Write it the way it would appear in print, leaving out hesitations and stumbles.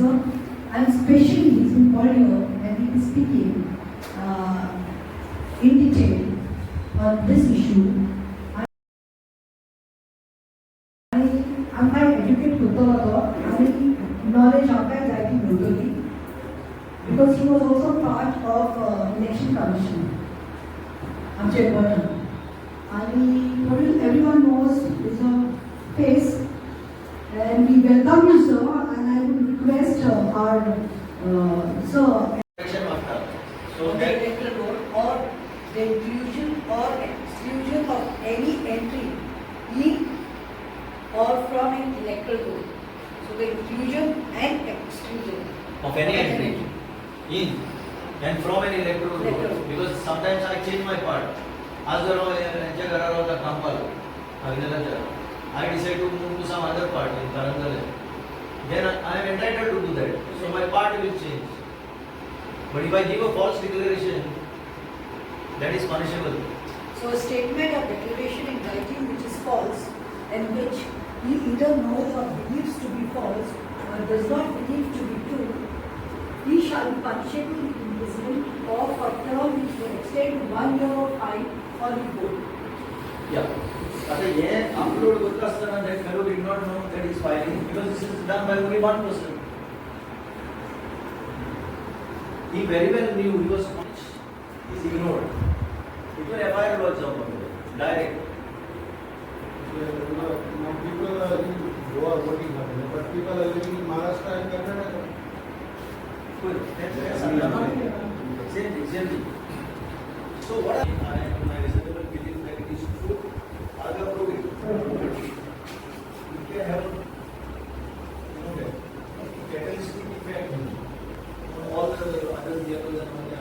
officer, and especially he's been called here and he is speaking in detail on this issue. आमकां educate करतलो तो आनी knowledge आमकां जायती मेळटली because he was also part of election commission आमचे गोंयांत and everyone knows is a face and we welcome you sir and I would request our sir so the electoral or the inclusion or exclusion of any entry in or from an electoral roll. So the inclusion and exclusion of any entry in and from an electoral roll. Because sometimes I change my part. As the I decide to move to some other part in Karangale. Then I am entitled to do that. So my part will change. But if I give a false declaration, that is punishable. So a statement or declaration in writing which is false and which he either knows or believes to be false or does not believe to be true, he shall be punishable with imprisonment or for term which will extend to 1 year or fine or both. Yeah. After upload with customer that fellow did not know that is filing because this is done by only one person. He very well knew he was punished. He is ignored. It will FIR lodge direct. Now people are in Goa voting, but people are living in Maharashtra and Karnataka. Good. Same thing. So what I am my reasonable belief that it is true, I will approve it. You can have catalytic effect on all the other vehicles and